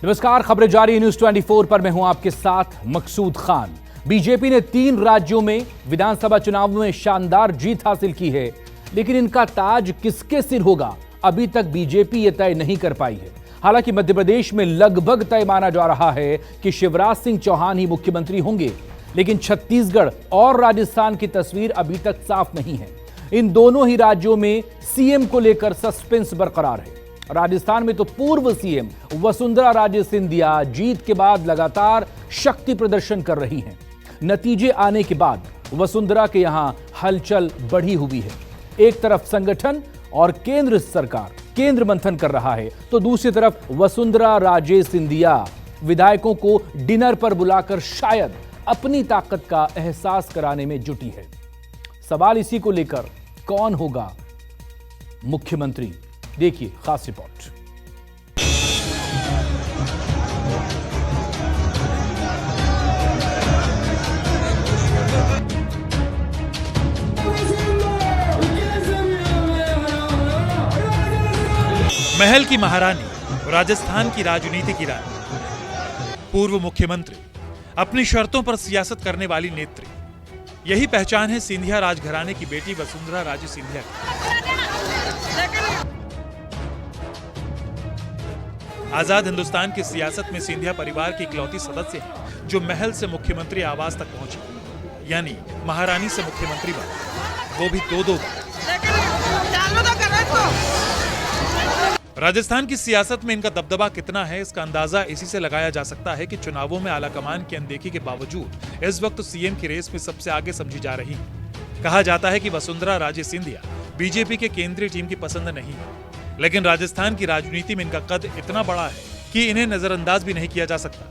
नमस्कार, खबरें जारी न्यूज 24 पर मैं हूं आपके साथ मकसूद खान। बीजेपी ने 3 राज्यों में विधानसभा चुनाव में शानदार जीत हासिल की है, लेकिन इनका ताज किसके सिर होगा अभी तक बीजेपी ये तय नहीं कर पाई है। हालांकि मध्य प्रदेश में लगभग तय माना जा रहा है कि शिवराज सिंह चौहान ही मुख्यमंत्री होंगे, लेकिन छत्तीसगढ़ और राजस्थान की तस्वीर अभी तक साफ नहीं है। इन दोनों ही राज्यों में सीएम को लेकर सस्पेंस बरकरार है। राजस्थान में तो पूर्व सीएम वसुंधरा राजे सिंधिया जीत के बाद लगातार शक्ति प्रदर्शन कर रही हैं। नतीजे आने के बाद वसुंधरा के यहां हलचल बढ़ी हुई है। एक तरफ संगठन और केंद्र सरकार केंद्र मंथन कर रहा है, तो दूसरी तरफ वसुंधरा राजे सिंधिया विधायकों को डिनर पर बुलाकर शायद अपनी ताकत का एहसास कराने में जुटी है। सवाल इसी को लेकर कौन होगा मुख्यमंत्री, देखिए खास रिपोर्ट। महल की महारानी, राजस्थान की राजनीति की रानी, पूर्व मुख्यमंत्री, अपनी शर्तों पर सियासत करने वाली नेत्री, यही पहचान है सिंधिया राजघराने की बेटी वसुंधरा राजे सिंधिया की। आजाद हिंदुस्तान की सियासत में सिंधिया परिवार की इकलौती सदस्य है जो महल से मुख्यमंत्री आवास तक पहुंची, यानी महारानी से मुख्यमंत्री बनी, वो भी दो बार। राजस्थान की सियासत में इनका दबदबा कितना है, इसका अंदाजा इसी से लगाया जा सकता है कि चुनावों में आलाकमान की अनदेखी के बावजूद इस वक्त सीएम की रेस में सबसे आगे समझी जा रही है। कहा जाता है कि वसुंधरा राजे सिंधिया बीजेपी के केंद्रीय टीम की पसंद नहीं है, लेकिन राजस्थान की राजनीति में इनका कद इतना बड़ा है कि इन्हें नजरअंदाज भी नहीं किया जा सकता।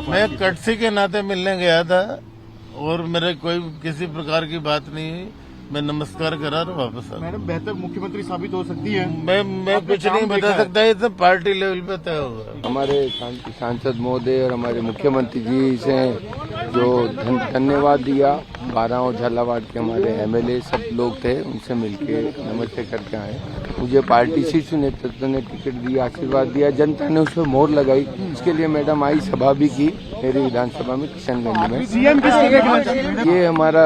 मैं कटसी के नाते मिलने गया था और मेरे कोई किसी प्रकार की बात नहीं हुई। मैं नमस्कार करा और वापस आ। मैडम, बेहतर मुख्यमंत्री साबित हो सकती है। मैं कुछ नहीं बता सकता, ये तो पार्टी लेवल पे तय होगा। हमारे सांसद महोदय और हमारे मुख्यमंत्री जी से जो धन्यवाद दिया, 12 और झालावाड़ के हमारे एमएलए सब लोग थे, उनसे मिलके नमस्ते करके आए। मुझे पार्टी शीर्ष नेतृत्व ने टिकट दिया, आशीर्वाद दिया, जनता ने उसमें मोहर लगाई। इसके लिए मैडम आई सभा भी की मेरी विधानसभा में किशनगंज में। ये हमारा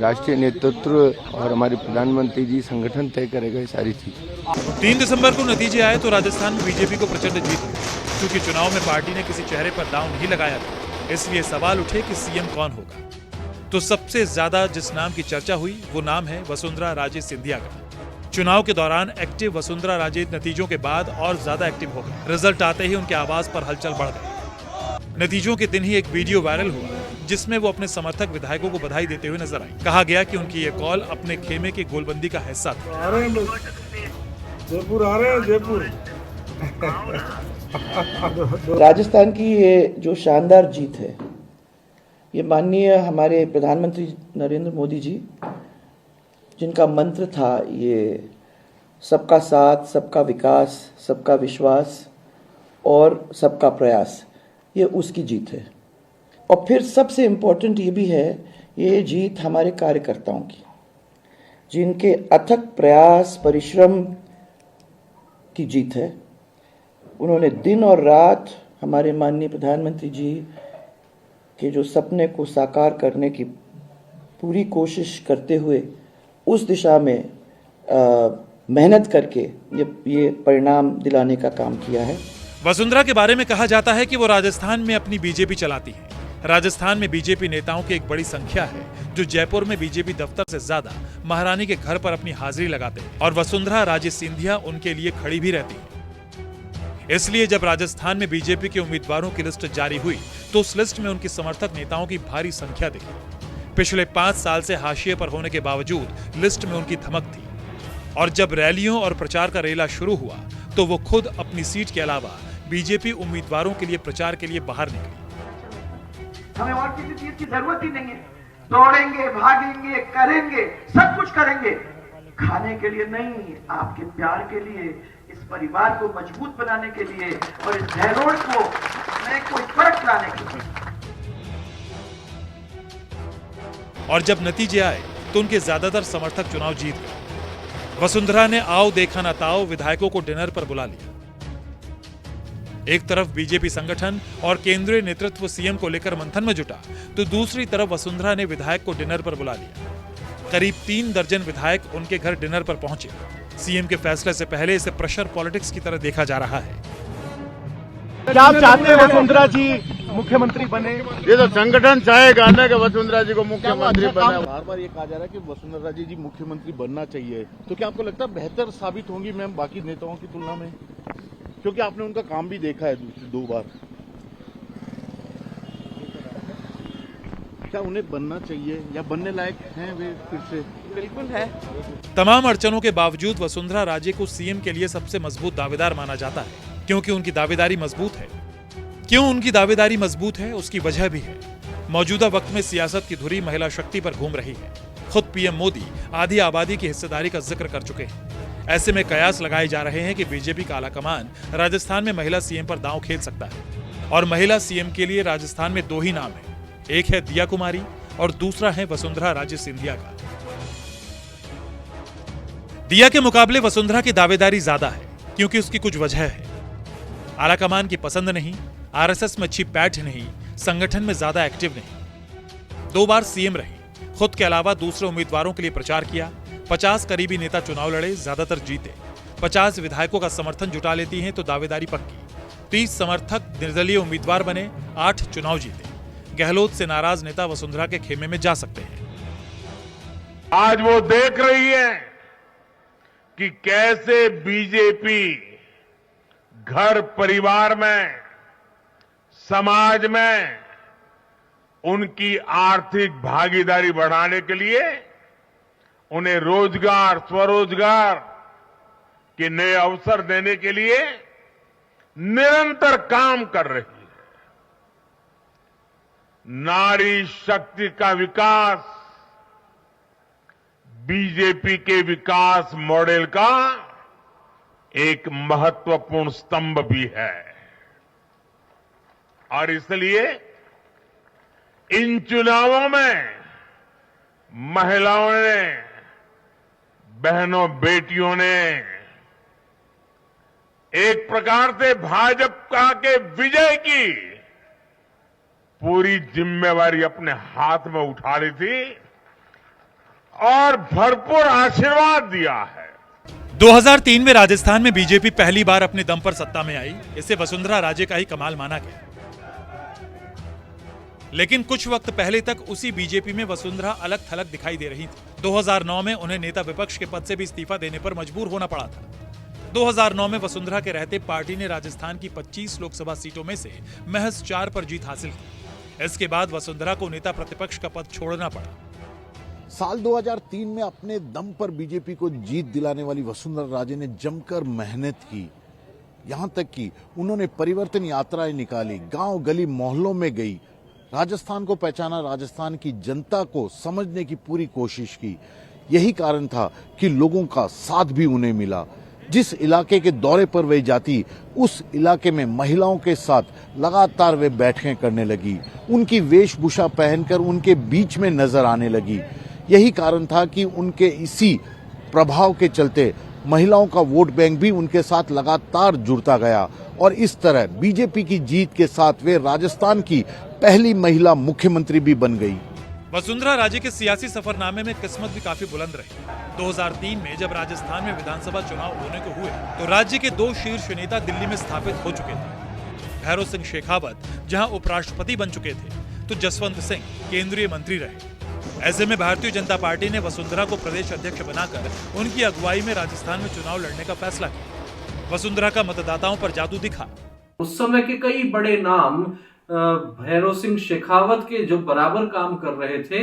राष्ट्रीय नेतृत्व और हमारे प्रधानमंत्री जी संगठन तय करेगा ये सारी चीज। 3 दिसंबर को नतीजे आए तो राजस्थान में बीजेपी को प्रचंड जीत हुई। क्योंकि चुनाव में पार्टी ने किसी चेहरे पर दांव नहीं लगाया था, इसलिए सवाल उठे कि सीएम कौन होगा। तो सबसे ज्यादा जिस नाम की चर्चा हुई वो नाम है वसुंधरा राजे सिंधिया का। चुनाव के दौरान एक्टिव वसुंधरा राजे नतीजों के बाद और ज्यादा एक्टिव हो गए। रिजल्ट आते ही उनके आवाज पर हलचल बढ़ गई। नतीजों के दिन ही एक वीडियो वायरल हुआ जिसमें वो अपने समर्थक विधायकों को बधाई देते हुए नजर आई। कहा गया कि उनकी ये कॉल अपने खेमे की गोलबंदी का हिस्सा था। जयपुर आ रहे हैं, जयपुर। राजस्थान की ये जो शानदार जीत है, ये माननीय हमारे प्रधानमंत्री नरेंद्र मोदी जी, जिनका मंत्र था ये सबका साथ, सबका विकास, सबका विश्वास और सबका प्रयास, ये उसकी जीत है। और फिर सबसे इम्पोर्टेंट ये भी है, ये जीत हमारे कार्यकर्ताओं की, जिनके अथक प्रयास परिश्रम की जीत है। उन्होंने दिन और रात हमारे माननीय प्रधानमंत्री जी के जो सपने को साकार करने की पूरी कोशिश करते हुए उस दिशा में मेहनत करके ये परिणाम दिलाने का काम किया है। वसुंधरा के बारे में कहा जाता है कि वो राजस्थान में अपनी बीजेपी चलाती है। राजस्थान में बीजेपी नेताओं की एक बड़ी संख्या है जो जयपुर में बीजेपी दफ्तर से ज्यादा महारानी के घर पर अपनी हाजिरी लगाते हैं, और वसुंधरा राजे सिंधिया उनके लिए खड़ी भी रहती है। इसलिए जब राजस्थान में बीजेपी के उम्मीदवारों की लिस्ट जारी हुई तो उस लिस्ट में उनकी समर्थक नेताओं की भारी संख्या दिखी। पिछले 5 साल से हाशिए पर होने के बावजूद लिस्ट में उनकी धमक थी, और जब रैलियों और प्रचार का रेला शुरू हुआ तो वो खुद अपनी सीट के अलावा बीजेपी उम्मीदवारों के लिए प्रचार के लिए बाहर निकली। हमें और किसी चीज की जरूरत ही नहीं है। दौड़ेंगे, भागेंगे, करेंगे, सब कुछ करेंगे, खाने के लिए नहीं, आपके प्यार के लिए, इस परिवार को मजबूत बनाने के लिए और इस धैर्य को में कोई फर्क लाने के लिए। और जब नतीजे आए तो उनके ज्यादातर समर्थक चुनाव जीत गए। वसुंधरा ने आओ देखा ना ताओ विधायकों को डिनर पर बुला लिया। एक तरफ बीजेपी संगठन और केंद्रीय नेतृत्व सीएम को लेकर मंथन में जुटा, तो दूसरी तरफ वसुंधरा ने विधायक को डिनर पर बुला लिया। करीब 3 दर्जन विधायक उनके घर डिनर पर पहुंचे। सीएम के फैसले से पहले इसे प्रेशर पॉलिटिक्स की तरह देखा जा रहा है। क्या आप चाहते हैं वसुंधरा जी मुख्यमंत्री बने? ये तो संगठन चाहेगा ना कि वसुंधरा जी को मुख्यमंत्री बने। बार बार ये कहा जा रहा है कि वसुंधरा जी मुख्यमंत्री बनना चाहिए, तो क्या आपको लगता है बेहतर साबित होंगी मैम बाकी नेताओं की तुलना में? क्योंकि आपने उनका काम भी देखा है 2 बार। क्या उन्हें बनना चाहिए या बनने लायक हैं वे फिर से? बिल्कुल है। तमाम अड़चनों के बावजूद वसुंधरा राजे को सीएम के लिए सबसे मजबूत दावेदार माना जाता है, क्योंकि उनकी दावेदारी मजबूत है। क्यों उनकी दावेदारी मजबूत है, उसकी वजह भी है। मौजूदा वक्त में सियासत की धुरी महिला शक्ति पर घूम रही है। खुद पीएम मोदी आधी आबादी की हिस्सेदारी का जिक्र कर चुके हैं। ऐसे में कयास लगाए जा रहे हैं कि बीजेपी का आलाकमान राजस्थान में महिला सीएम पर दांव खेल सकता है। और महिला सीएम के लिए राजस्थान में 2 ही नाम है, एक है दिया कुमारी और दूसरा है वसुंधरा राजे सिंधिया का। दिया के मुकाबले वसुंधरा की दावेदारी ज्यादा है, क्योंकि उसकी कुछ वजह है। आलाकमान की पसंद नहीं, आरएसएस में अच्छी पैठ नहीं, संगठन में ज्यादा एक्टिव नहीं। 2 बार सीएम रही, खुद के अलावा दूसरे उम्मीदवारों के लिए प्रचार किया। 50 करीबी नेता चुनाव लड़े, ज्यादातर जीते। 50 विधायकों का समर्थन जुटा लेती हैं तो दावेदारी पक्की। 30 समर्थक निर्दलीय उम्मीदवार बने, 8 चुनाव जीते। गहलोत से नाराज नेता वसुंधरा के खेमे में जा सकते हैं। आज वो देख रही है कि कैसे बीजेपी घर परिवार में, समाज में उनकी आर्थिक भागीदारी बढ़ाने के लिए उन्हें रोजगार, स्वरोजगार के नए अवसर देने के लिए निरंतर काम कर रही है। नारी शक्ति का विकास बीजेपी के विकास मॉडल का एक महत्वपूर्ण स्तंभ भी है। और इसलिए इन चुनावों में महिलाओं ने, बहनों बेटियों ने एक प्रकार से भाजपा के विजय की पूरी जिम्मेवारी अपने हाथ में उठा ली थी और भरपूर आशीर्वाद दिया है। 2003 में राजस्थान में बीजेपी पहली बार अपने दम पर सत्ता में आई। इसे वसुंधरा राजे का ही कमाल माना गया। लेकिन कुछ वक्त पहले तक उसी बीजेपी में वसुंधरा अलग थलग दिखाई दे रही थी। 2009 में उन्हें नेता विपक्ष के पद से भी इस्तीफा देने पर मजबूर होना पड़ा था। 2009 में वसुंधरा के रहते पार्टी ने राजस्थान की 25 लोकसभा सीटों में से महज 4 पर जीत हासिल की। इसके बाद वसुंधरा को नेता प्रतिपक्ष का पद छोड़ना पड़ा। साल 2003 में अपने दम पर बीजेपी को जीत दिलाने वाली वसुंधरा राजे ने जमकर मेहनत की। यहां तक कि उन्होंने परिवर्तन यात्राएं निकाली, गांव गली मोहल्लों में गई, राजस्थान को पहचाना, राजस्थान की जनता को समझने की पूरी कोशिश की। यही कारण था कि लोगों का साथ भी उन्हें मिला। जिस इलाके के दौरे पर वे जाती, उस इलाके में महिलाओं के साथ लगातार वे बैठकें करने लगी, उनकी वेशभूषा पहनकर उनके बीच में नजर आने लगी। यही कारण था कि उनके इसी प्रभाव के चलते महिलाओं का वोट बैंक भी उनके साथ लगातार जुड़ता गया और इस तरह बीजेपी की जीत के साथ वे राजस्थान की पहली महिला मुख्यमंत्री भी बन गई। वसुंधरा राजे के सियासी सफरनामे में किस्मत भी काफी बुलंद रही। 2003 में जब राजस्थान में विधानसभा चुनाव होने को हुए तो राज्य के 2 शीर्ष नेता दिल्ली में स्थापित हो चुके थे। भैरों सिंह शेखावत जहां उपराष्ट्रपति बन चुके थे, तो जसवंत सिंह केंद्रीय मंत्री रहे। ऐसे में भारतीय जनता पार्टी ने वसुंधरा को प्रदेश अध्यक्ष बनाकर उनकी अगुवाई में राजस्थान में चुनाव लड़ने का फैसला किया। वसुंधरा का मतदाताओं पर जादू दिखा। उस समय के कई बड़े नाम भैरव सिंह शेखावत के जो बराबर काम कर रहे थे,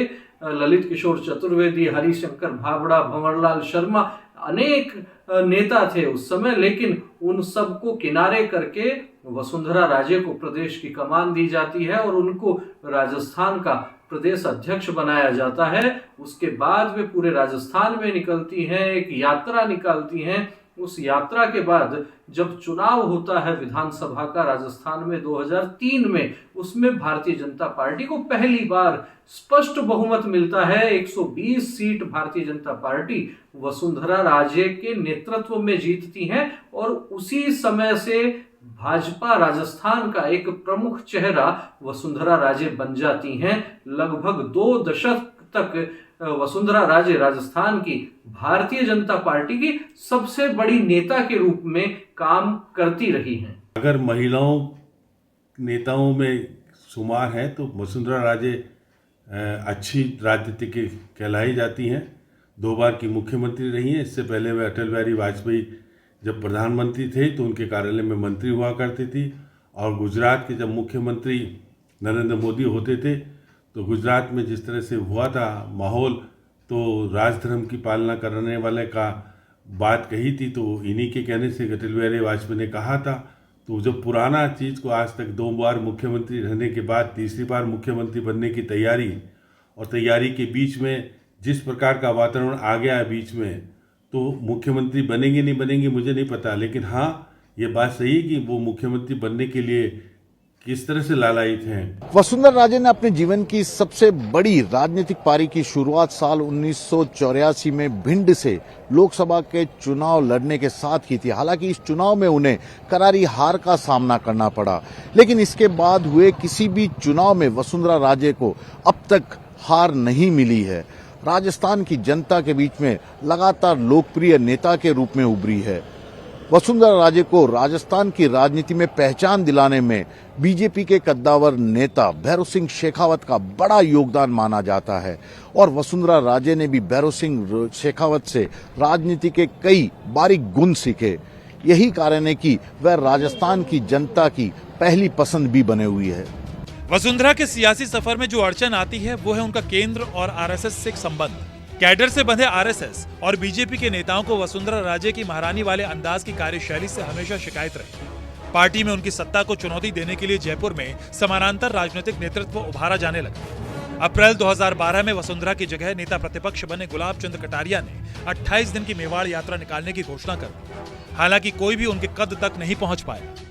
ललित किशोर चतुर्वेदी, हरिशंकर भाबड़ा, भंवरलाल शर्मा, अनेक नेता थे उस समय। लेकिन उन सबको किनारे करके वसुंधरा राजे को प्रदेश की कमान दी जाती है और उनको राजस्थान का प्रदेश अध्यक्ष बनाया जाता है। उसके बाद वे पूरे राजस्थान में निकलती हैं, एक यात्रा निकालती हैं उस यात्रा के बाद जब चुनाव होता है विधानसभा का राजस्थान में 2003 में, उसमें भारतीय जनता पार्टी को पहली बार स्पष्ट बहुमत मिलता है। 120 सीट भारतीय जनता पार्टी वसुंधरा राजे के नेतृत्व में जीतती है और उसी समय से भाजपा राजस्थान का एक प्रमुख चेहरा वसुंधरा राजे बन जाती हैं। लगभग 2 दशक तक वसुंधरा राजे राजस्थान की भारतीय जनता पार्टी की सबसे बड़ी नेता के रूप में काम करती रही हैं। अगर महिलाओं नेताओं में शुमार है तो वसुंधरा राजे अच्छी राजनीति की कहलाई जाती हैं। 2 बार की मुख्यमंत्री रही हैं। इससे पहले वे अटल बिहारी वाजपेयी जब प्रधानमंत्री थे तो उनके कार्यालय में मंत्री हुआ करती थी, और गुजरात के जब मुख्यमंत्री नरेंद्र मोदी होते थे तो गुजरात में जिस तरह से हुआ था माहौल, तो राजधर्म की पालना करने वाले का बात कही थी, तो इन्हीं के कहने से अटल बिहारी वाजपेयी ने कहा था। तो जब पुराना चीज़ को आज तक 2 बार मुख्यमंत्री रहने के बाद तीसरी बार मुख्यमंत्री बनने की तैयारी, और तैयारी के बीच में जिस प्रकार का वातावरण आ गया है बीच में, तो मुख्यमंत्री बनेंगे नहीं बनेंगे मुझे नहीं पता, लेकिन हाँ ये बात सही है कि वो मुख्यमंत्री बनने के लिए किस तरह से लालायित हैं। वसुंधरा राजे ने अपने जीवन की सबसे बड़ी राजनीतिक पारी की शुरुआत साल 1984 में भिंड से लोकसभा के चुनाव लड़ने के साथ की थी। हालांकि इस चुनाव में उन्हें करारी हार का सामना करना पड़ा, लेकिन इसके बाद हुए किसी भी चुनाव में वसुंधरा राजे को अब तक हार नहीं मिली है। राजस्थान की जनता के बीच में लगातार लोकप्रिय नेता के रूप में उभरी है। वसुंधरा राजे को राजस्थान की राजनीति में पहचान दिलाने में बीजेपी के कद्दावर नेता भैरव सिंह शेखावत का बड़ा योगदान माना जाता है, और वसुंधरा राजे ने भी भैरव सिंह शेखावत से राजनीति के कई बारीक गुण सीखे। यही कारण है कि वह राजस्थान की जनता की पहली पसंद भी बने हुई है। वसुंधरा के सियासी सफर में जो अड़चन आती है वो है उनका केंद्र और आरएसएस से संबंध। कैडर से बंधे आरएसएस और बीजेपी के नेताओं को वसुंधरा राजे की महारानी वाले अंदाज की कार्यशैली से हमेशा शिकायत रही। पार्टी में उनकी सत्ता को चुनौती देने के लिए जयपुर में समानांतर राजनीतिक नेतृत्व उभारा जाने लगा। अप्रैल 2012 में वसुंधरा की जगह नेता प्रतिपक्ष बने गुलाब चंद कटारिया ने 28 दिन की मेवाड़ यात्रा निकालने की घोषणा कर दी। हालांकि कोई भी उनके कद तक नहीं पहुंच पाया।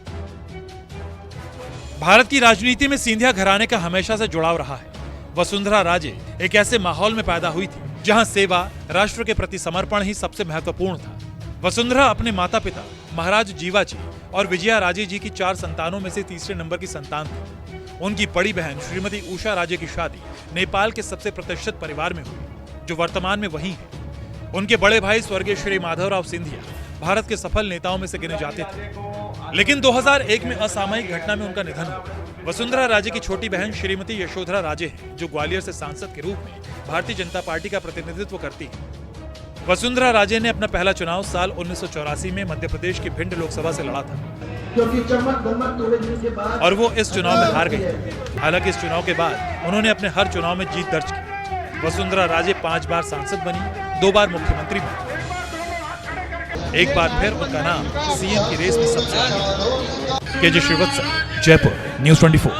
भारत की राजनीति में सिंधिया घराने का हमेशा से जुड़ाव रहा है। वसुंधरा राजे एक ऐसे माहौल में पैदा हुई थी जहां सेवा, राष्ट्र के प्रति समर्पण ही सबसे महत्वपूर्ण था। वसुंधरा अपने माता पिता महाराज जीवाजी और विजया राजे जी की 4 संतानों में से तीसरे नंबर की संतान थी। उनकी बड़ी बहन श्रीमती उषा राजे की शादी नेपाल के सबसे प्रतिष्ठित परिवार में हुई, जो वर्तमान में वही है। उनके बड़े भाई स्वर्गीय श्री माधवराव सिंधिया भारत के सफल नेताओं में से गिने जाते थे, लेकिन 2001 में असामयिक घटना में उनका निधन हुआ। वसुंधरा राजे की छोटी बहन श्रीमती यशोधरा राजे हैं, जो ग्वालियर से सांसद के रूप में भारतीय जनता पार्टी का प्रतिनिधित्व करती है। वसुंधरा राजे ने अपना पहला चुनाव साल 1984 में मध्य प्रदेश की भिंड लोकसभा से लड़ा था, और वो इस चुनाव में हार गई। हालांकि इस चुनाव के बाद उन्होंने अपने हर चुनाव में जीत दर्ज की। वसुंधरा राजे 5 बार सांसद बनी, 2 बार मुख्यमंत्री बनी। एक बार फिर उनका नाम सीएम की रेस में सबसे आगे। KJ Srivatsa, Jaipur, news 24।